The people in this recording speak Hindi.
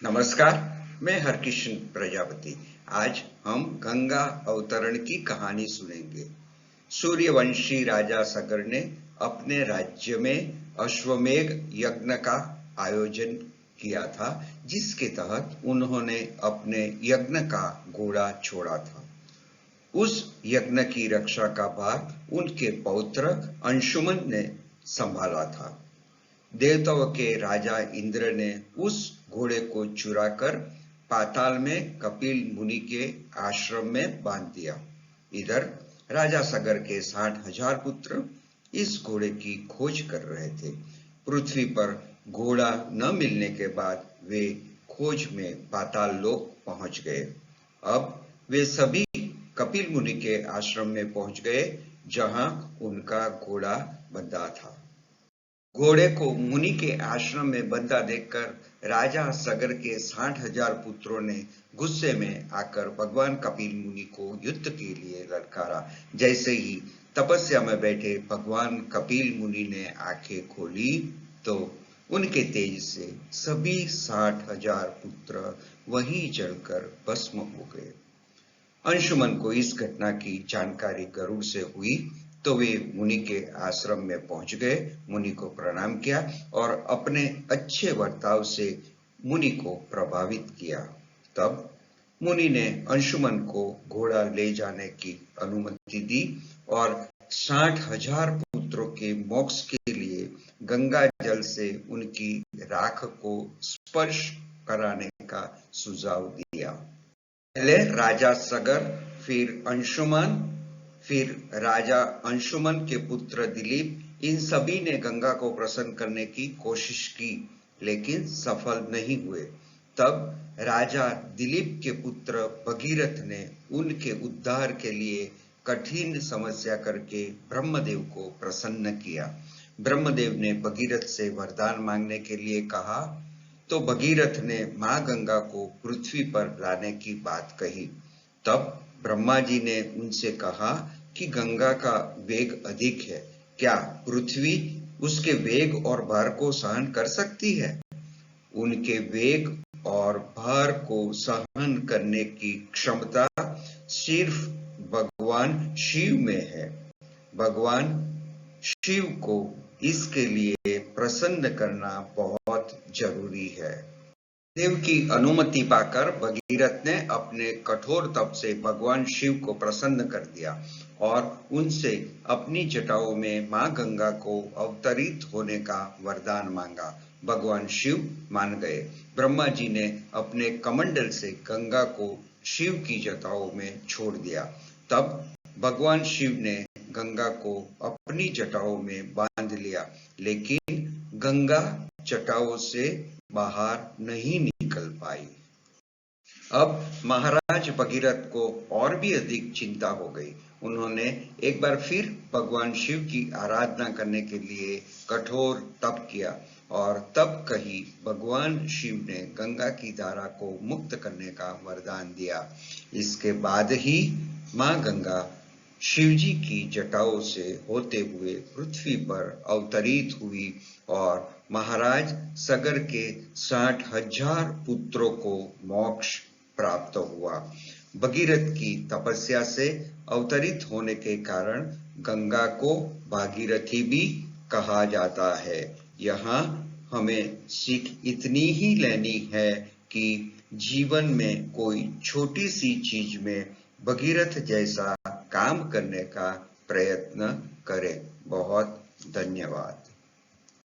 नमस्कार, मैं हरकिशन प्रजापति। आज हम गंगा अवतरण की कहानी सुनेंगे। सूर्यवंशी राजा सगर ने अपने राज्य में अश्वमेध यज्ञ का आयोजन किया था, जिसके तहत उन्होंने अपने यज्ञ का घोड़ा छोड़ा था। उस यज्ञ की रक्षा का भार उनके पौत्र अंशुमन ने संभाला था। देवताओं के राजा इंद्र ने उस घोड़े को चुराकर पाताल में कपिल मुनि के आश्रम में बांध दिया। इधर राजा सगर के 60,000 पुत्र इस घोड़े की खोज कर रहे थे। पृथ्वी पर घोड़ा न मिलने के बाद वे खोज में पाताल लोक पहुंच गए। अब वे सभी कपिल मुनि के आश्रम में पहुंच गए, जहां उनका घोड़ा बंधा था। घोड़े को मुनि के आश्रम में बंधा देखकर राजा सगर के 60,000 पुत्रों ने गुस्से में आकर भगवान कपिल मुनि को युद्ध के लिए ललकारा। जैसे ही तपस्या में बैठे भगवान कपिल मुनि ने आंखें खोली तो उनके तेज से सभी 60,000 पुत्र वहीं जलकर भस्म हो गए। अंशुमन को इस घटना की जानकारी गरुड़ से हुई तो वे मुनि के आश्रम में पहुंच गए, मुनि को प्रणाम किया और अपने अच्छे बर्ताव से मुनि को प्रभावित किया। तब मुनि ने अंशुमन को घोड़ा ले जाने की अनुमति दी और 60,000 पुत्रों के मोक्ष के लिए गंगा जल से उनकी राख को स्पर्श कराने का सुझाव दिया। पहले राजा सगर, फिर अंशुमन, फिर राजा अंशुमन के पुत्र दिलीप, इन सभी ने गंगा को प्रसन्न करने की कोशिश की, लेकिन सफल नहीं हुए। तब राजा दिलीप के पुत्र भगीरथ ने उनके उद्धार के लिए कठिन समस्या करके ब्रह्मदेव को प्रसन्न किया। ब्रह्मदेव ने भगीरथ से वरदान मांगने के लिए कहा तो भगीरथ ने मां गंगा को पृथ्वी पर लाने की बात कही। तब ब्रह्मा जी ने उनसे कहा कि गंगा का वेग अधिक है, क्या पृथ्वी उसके वेग और भार को सहन कर सकती है? उनके वेग और भार को सहन करने की क्षमता सिर्फ भगवान शिव में है। भगवान शिव को इसके लिए प्रसन्न करना बहुत जरूरी है। देव की अनुमति पाकर भगीरथ ने अपने कठोर तप से भगवान शिव को प्रसन्न कर दिया और उनसे अपनी जटाओं में मां गंगा को अवतरित होने का वरदान मांगा। भगवान शिव मान गए। ब्रह्मा जी ने अपने कमंडल से गंगा को शिव की जटाओं में छोड़ दिया। तब भगवान शिव ने गंगा को अपनी जटाओं में बांध लिया, लेकिन गंगा जटाओं से बाहर नहीं निकल पाई। अब महाराज भगीरथ को और भी अधिक चिंता हो गई। उन्होंने एक बार फिर भगवान शिव की आराधना करने के लिए कठोर तप किया और तब कहीं भगवान शिव ने गंगा की धारा को मुक्त करने का वरदान दिया। इसके बाद ही मां गंगा शिवजी की जटाओं से होते हुए पृथ्वी पर अवतरित हुई और महाराज सगर के 60,000 पुत्रों को मोक्ष प्राप्त हुआ। भगीरथ की तपस्या से अवतरित होने के कारण गंगा को भागीरथी भी कहा जाता है। यहाँ हमें सीख इतनी ही लेनी है कि जीवन में कोई छोटी सी चीज में भगीरथ जैसा काम करने का प्रयत्न करें। बहुत धन्यवाद।